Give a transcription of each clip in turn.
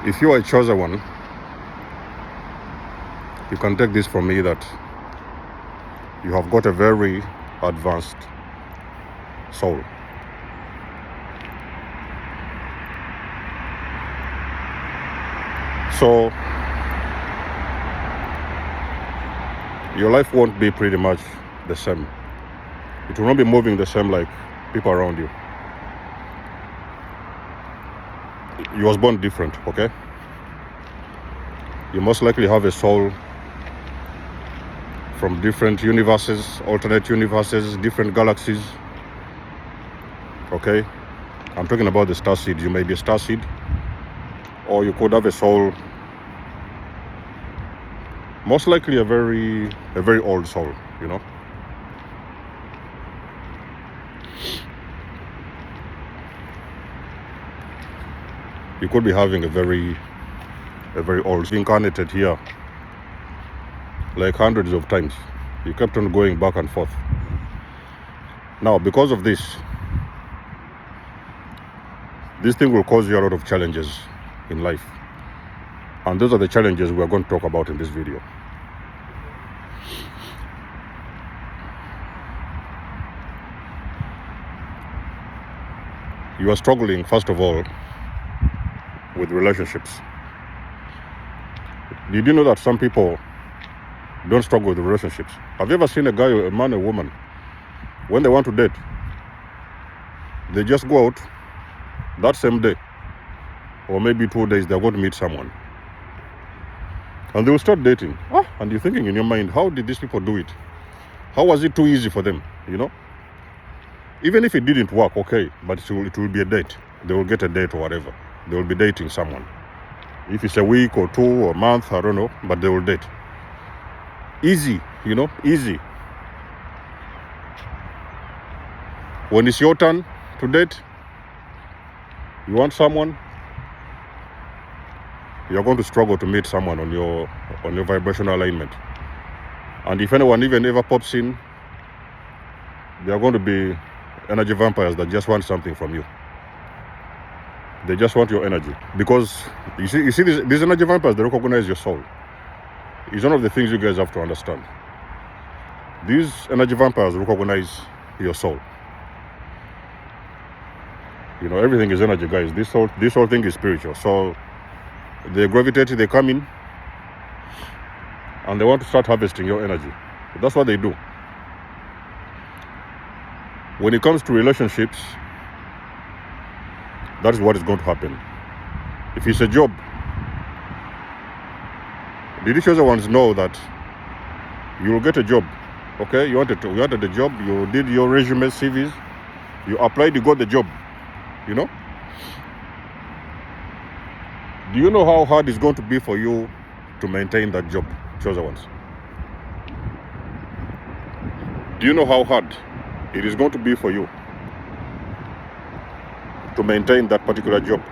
If you are a chosen one, you can take this from me that you have got a very advanced soul. So your life won't be pretty much the same. It will not be moving the same like people around you. You was born different, okay? You most likely have a soul from different universes, alternate universes, different galaxies, okay? I'm talking about the star seed. You may be a star seed, or you could have a soul, most likely a very old soul, you know? You could be having a very old, incarnated here like hundreds of times. You kept on going back and forth. Now, because of this thing will cause you a lot of challenges in life. And those are the challenges we are going to talk about in this video. You are struggling, first of all, with relationships. Did you know that some people don't struggle with relationships? Have you ever seen a guy, a man, a woman, when they want to date, they just go out that same day, or maybe 2 days, they're going to meet someone, and they will start dating. And you're thinking in your mind, how did these people do it? How was it too easy for them, you know? Even if it didn't work, okay, but it will be a date. They will get a date or whatever. They will be dating someone. If it's a week or 2 or a month, I don't know, but they will date. Easy, you know, easy. When it's your turn to date, you want someone, you're going to struggle to meet someone on your vibrational alignment. And if anyone even ever pops in, they are going to be energy vampires that just want something from you. They just want your energy. Because you see these energy vampires, they recognize your soul. It's one of the things you guys have to understand. These energy vampires recognize your soul. You know, everything is energy, guys. This whole thing is spiritual. So they gravitate, they come in, and they want to start harvesting your energy. That's what they do. When it comes to relationships, that is what is going to happen. If it's a job, did you chosen ones know that you will get a job? Okay, you wanted a job, you did your resume, CVs, you applied, you got the job, you know? Do you know how hard it's going to be for you to maintain that job, chosen ones? Do you know how hard it is going to be for you to maintain that particular job?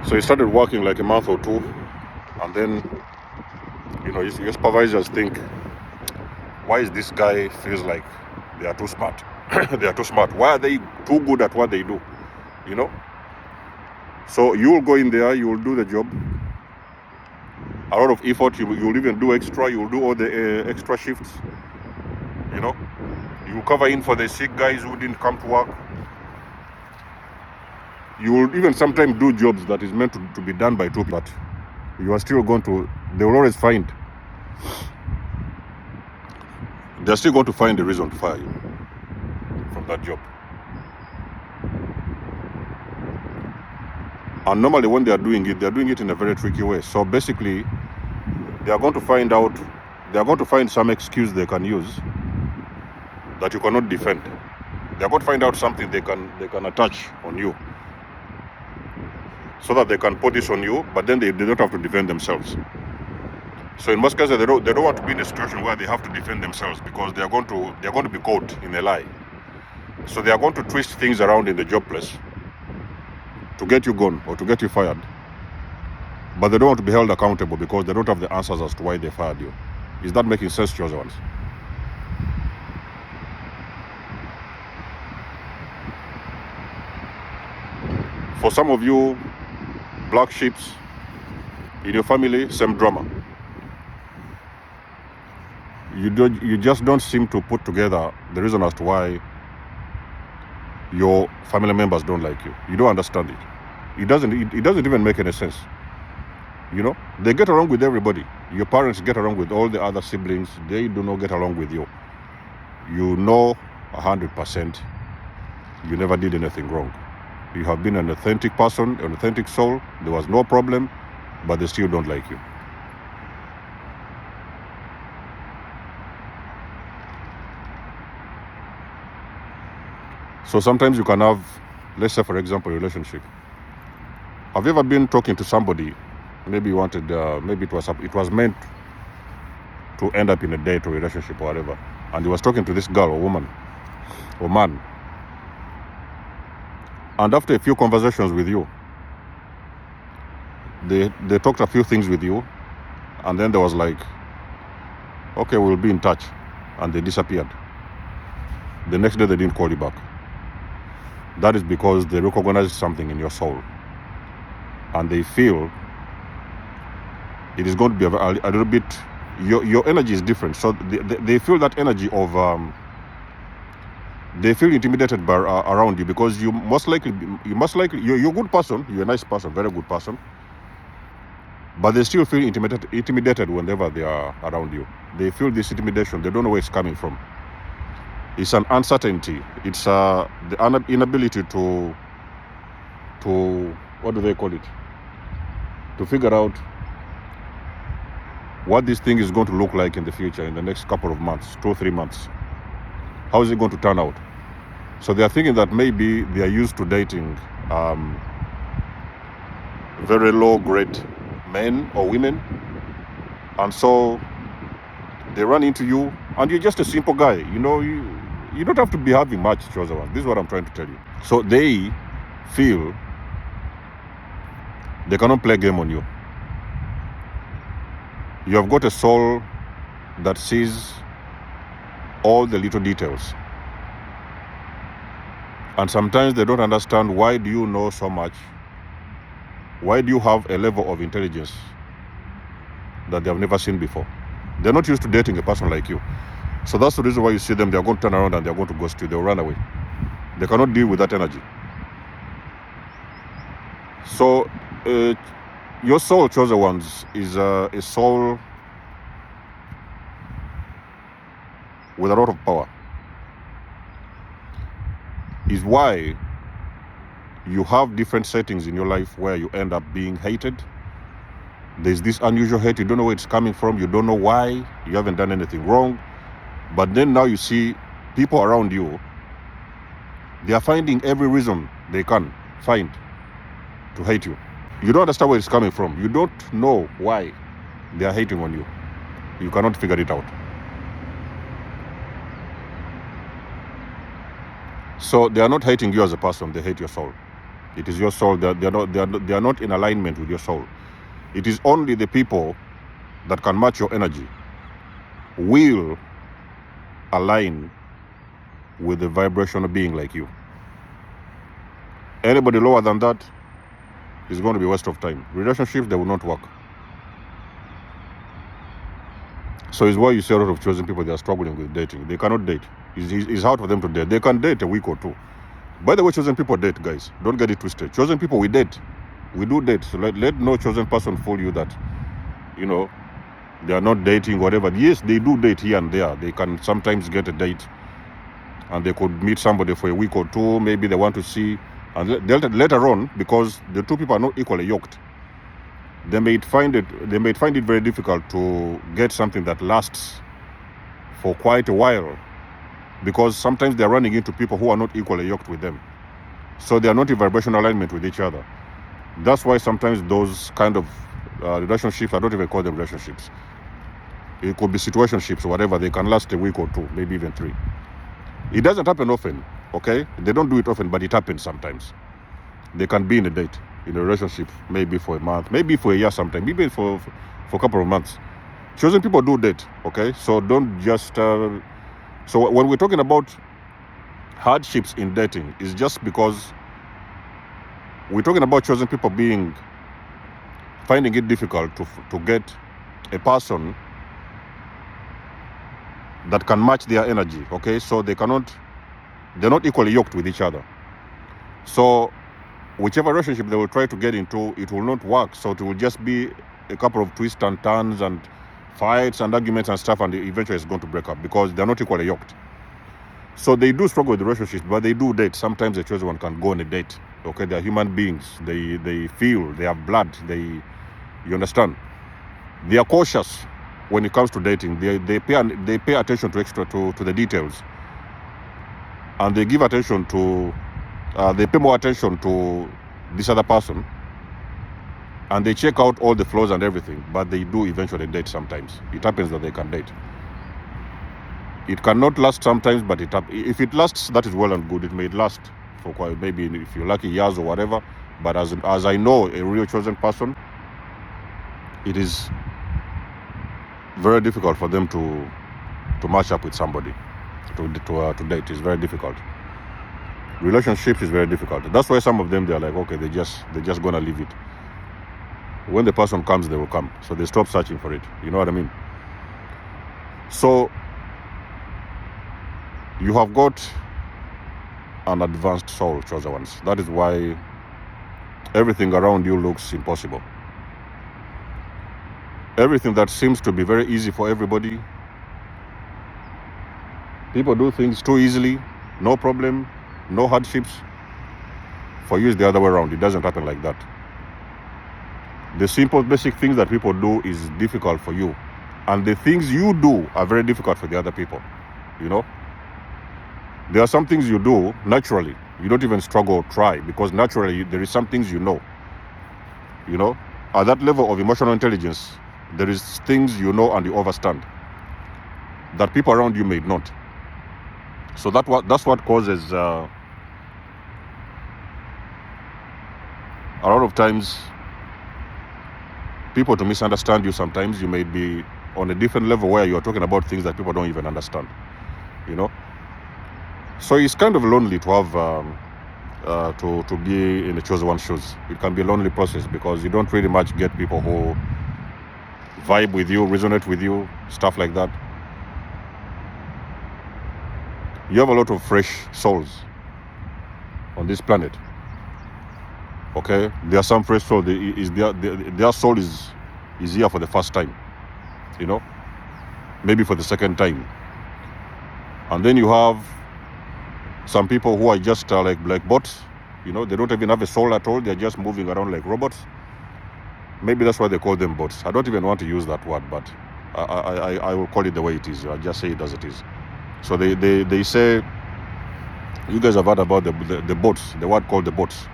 So you started working like a month or 2, and then, you know, your supervisors think, why is this guy feels like they are too smart? They are too smart. Why are they too good at what they do? You know? So you will go in there, you will do the job. A lot of effort, you will even do extra, you will do all the extra shifts. You know? You will cover in for the sick guys who didn't come to work. You will even sometimes do jobs that is meant to be done by 2, but you are still going to, they will always find, they're still going to find a reason to fire you from that job. And normally when they are doing it in a very tricky way. So basically, they are going to find some excuse they can use that you cannot defend. They are going to find out something they can attach on you, so that they can put this on you, but then they don't have to defend themselves. So in most cases, they don't want to be in a situation where they have to defend themselves, because they are going to be caught in a lie. So they are going to twist things around in the job place to get you gone or to get you fired. but they don't want to be held accountable because they don't have the answers as to why they fired you. Is that making sense, chosen ones? For some of you, black sheeps in your family, same drama. You just don't seem to put together the reason as to why your family members don't like you. You don't understand it. It doesn't even make any sense. You know, they get along with everybody. Your parents get along with all the other siblings. They do not get along with you. You know 100% you never did anything wrong. You have been an authentic person, an authentic soul. There was no problem, but they still don't like you. So sometimes you can have, let's say for example, a relationship. Have you ever been talking to somebody? Maybe you wanted, maybe it was meant to end up in a date or relationship or whatever, and he was talking to this girl or woman or man, and after a few conversations with you, they talked a few things with you, and then there was like, okay, we'll be in touch, and they disappeared. The next day they didn't call you back. That is because they recognize something in your soul, and they feel it is going to be a little bit, your energy is different. So they feel that energy of, they feel intimidated by, around you, because you're a good person, you're a nice person, very good person, but they still feel intimidated whenever they are around you. They feel this intimidation. They don't know where it's coming from. It's an uncertainty. It's the inability to what do they call it? To figure out what this thing is going to look like in the future, in the next couple of months, 2 or 3 months. How is it going to turn out? So they are thinking that maybe they are used to dating very low-grade men or women, and so they run into you, and you're just a simple guy. You know, you don't have to be having much chosen one. This is what I'm trying to tell you. So they feel they cannot play a game on you. You have got a soul that sees all the little details. And sometimes they don't understand, why do you know so much? Why do you have a level of intelligence that they have never seen before? They're not used to dating a person like you. So that's the reason why you see them, they're going to turn around and they're going to ghost you. They'll run away. They cannot deal with that energy. So your soul, chosen ones, is a soul with a lot of power. Is why you have different settings in your life where you end up being hated. There's this unusual hate. You don't know where it's coming from. You don't know why. You haven't done anything wrong. But then now you see people around you, they are finding every reason they can find to hate you. You don't understand where it's coming from. You don't know why they are hating on you. You cannot figure it out. So they are not hating you as a person. They hate your soul. It is your soul. They are not in alignment with your soul. It is only the people that can match your energy will align with the vibrational being like you. Anybody lower than that is going to be a waste of time. Relationships, they will not work. So it's why you see a lot of chosen people, they are struggling with dating. They cannot date. It's hard for them to date. They can date a week or two. By the way, chosen people date, guys. Don't get it twisted. Chosen people, we date. We do date. So let no chosen person fool you that, you know, they are not dating, whatever. Yes, they do date here and there. They can sometimes get a date, and they could meet somebody for a week or two. Maybe they want to see, and later on, because the two people are not equally yoked, they may find it very difficult to get something that lasts for quite a while, because sometimes they're running into people who are not equally yoked with them. So they are not in vibrational alignment with each other. That's why sometimes those kind of relationships, I don't even call them relationships. It could be situationships or whatever. They can last a week or two, maybe even 3. It doesn't happen often, okay? They don't do it often, but it happens sometimes. They can be in a date. in a relationship, maybe for a month, maybe for a year sometime, maybe for a couple of months. Chosen people do date, okay? So don't just... so when we're talking about hardships in dating, it's just because we're talking about chosen people finding it difficult to get a person that can match their energy, okay? So they're not equally yoked with each other. So whichever relationship they will try to get into, it will not work. So it will just be a couple of twists and turns and fights and arguments and stuff, and eventually it's going to break up because they're not equally yoked. So they do struggle with the relationships, but they do date. Sometimes the chosen one can go on a date, okay? They're human beings. They feel, they have blood, you understand? They are cautious when it comes to dating. They pay attention to the details, and they give attention to they pay more attention to this other person, and they check out all the flaws and everything, but they do eventually date sometimes. It happens that they can date. It cannot last sometimes, but if it lasts, that is well and good. It may last for quite, maybe if you're lucky, years or whatever. But as I know, a real chosen person, it is very difficult for them to match up with somebody, to date. Is very difficult. Relationships is very difficult. That's why some of them, they're like, okay, they're just gonna leave it. When the person comes, they will come. So they stop searching for it. You know what I mean? So you have got an advanced soul, chosen ones. That is why everything around you looks impossible. Everything that seems to be very easy for everybody, people do things too easily, no problem, no hardships. For you, it's the other way around. It doesn't happen like that. The simple, basic things that people do is difficult for you, and the things you do are very difficult for the other people. You know, there are some things you do naturally. You don't even struggle or try, because naturally there is some things you know. You know, at that level of emotional intelligence, there is things you know and you understand that people around you may not. So that's what causes a lot of times people to misunderstand you. Sometimes you may be on a different level where you're talking about things that people don't even understand, you know. So it's kind of lonely to have to be in a chosen one's shoes. It can be a lonely process because you don't really much get people who vibe with you, resonate with you, stuff like that. You have a lot of fresh souls on this planet. Okay, there are some fresh souls. Their soul is here for the first time, you know, maybe for the second time. And then you have some people who are just like bots, you know, they don't even have a soul at all. They're just moving around like robots. Maybe that's why they call them bots. I don't even want to use that word, but I will call it the way it is. I'll just say it as it is. So they say, you guys have heard about the bots, the word called the bots.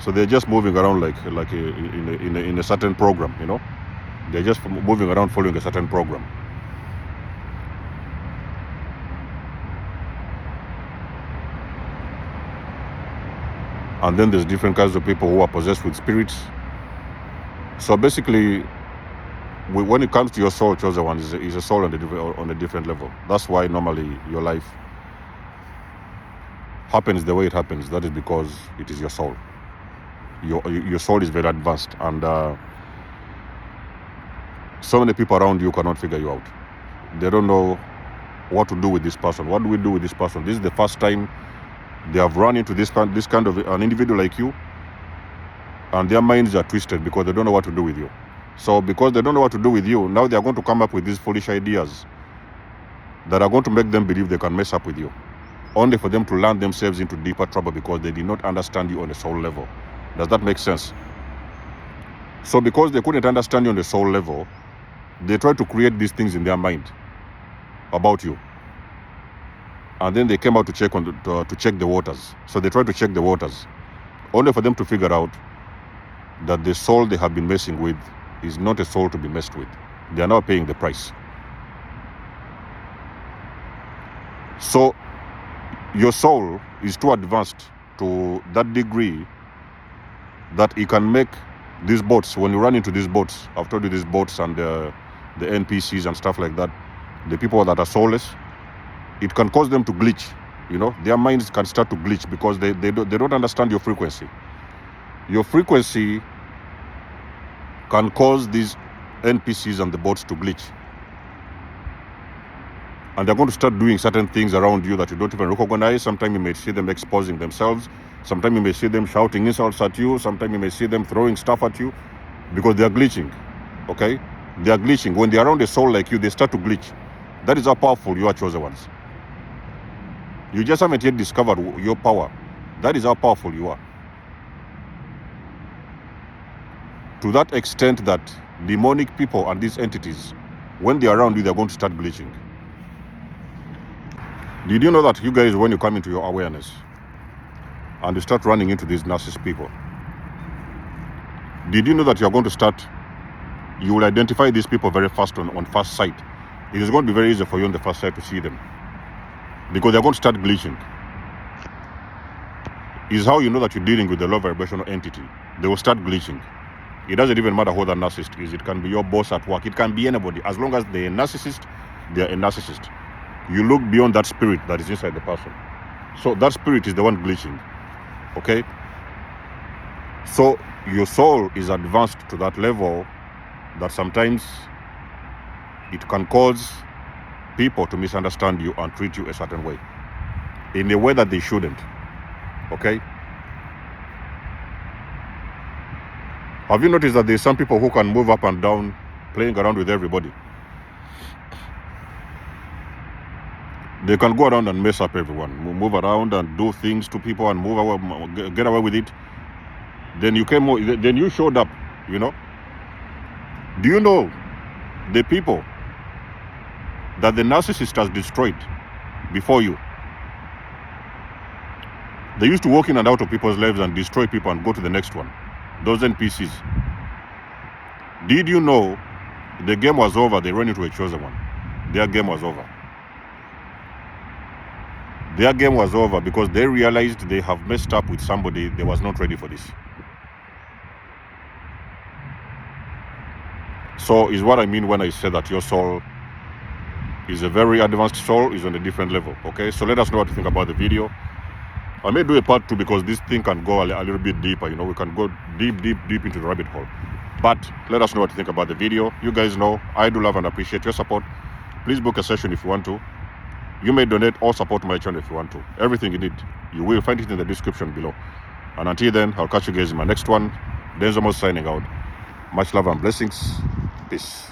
So they're just moving around like in a certain program, you know. They're just moving around following a certain program. And then there's different kinds of people who are possessed with spirits. So basically, when it comes to your soul, chosen one is a soul on a different level. That's why normally your life happens the way it happens. That is because it is your soul. Your soul is very advanced, and so many people around you cannot figure you out. They don't know what to do with this person. What do we do with this person? This is the first time they have run into this kind of an individual like you, and their minds are twisted because they don't know what to do with you. So because they don't know what to do with you, now they are going to come up with these foolish ideas that are going to make them believe they can mess up with you, only for them to land themselves into deeper trouble because they did not understand you on a soul level. Does that make sense? So because they couldn't understand you on the soul level, they tried to create these things in their mind about you. And then they came out to check to check the waters. So they tried to check the waters, only for them to figure out that the soul they have been messing with is not a soul to be messed with. They are now paying the price. So your soul is too advanced to that degree that it can make these boats, when you run into these boats, I've told you these boats and the NPCs and stuff like that, the people that are soulless, it can cause them to glitch. You know, their minds can start to glitch because they don't understand your frequency. Your frequency can cause these NPCs and the bots to glitch. And they're going to start doing certain things around you that you don't even recognize. Sometimes you may see them exposing themselves. Sometimes you may see them shouting insults at you. Sometimes you may see them throwing stuff at you because they're glitching. Okay? They are glitching. When they're around a soul like you, they start to glitch. That is how powerful you are, chosen ones. You just haven't yet discovered your power. That is how powerful you are. To that extent that demonic people and these entities, when they're around you, they're going to start glitching. Did you know that you guys, when you come into your awareness and you start running into these narcissist people, did you know that you're going to start, you will identify these people very fast on first sight. It is going to be very easy for you on the first sight to see them because they're going to start glitching. Is how you know that you're dealing with a low vibrational entity. They will start glitching. It doesn't even matter who the narcissist is. It can be your boss at work. It can be anybody. As long as they're a narcissist, they're a narcissist. You look beyond that spirit that is inside the person. So that spirit is the one glitching. Okay? So your soul is advanced to that level that sometimes it can cause people to misunderstand you and treat you a certain way. In a way that they shouldn't. Okay? Have you noticed that there's some people who can move up and down playing around with everybody? They can go around and mess up everyone, move around and do things to people and move away, get away with it. Then you showed up, you know. Do you know the people that the narcissist has destroyed before you? They used to walk in and out of people's lives and destroy people and go to the next one. Those NPCs. Did you know the game was over? They ran into a chosen one. Their game was over. Their game was over because they realized they have messed up with somebody. They was not ready for this. So is what I mean when I say that your soul is a very advanced soul, is on a different level. Okay, so let us know what you think about the video. I may do a part 2 because this thing can go a little bit deeper. You know, we can go deep into the rabbit hole. But let us know what you think about the video. You guys know I do love and appreciate your support. Please book a session if you want to. You may donate or support my channel if you want to. Everything you need, you will find it in the description below. And until then, I'll catch you guys in my next one. Denzamos signing out. Much love and blessings. Peace.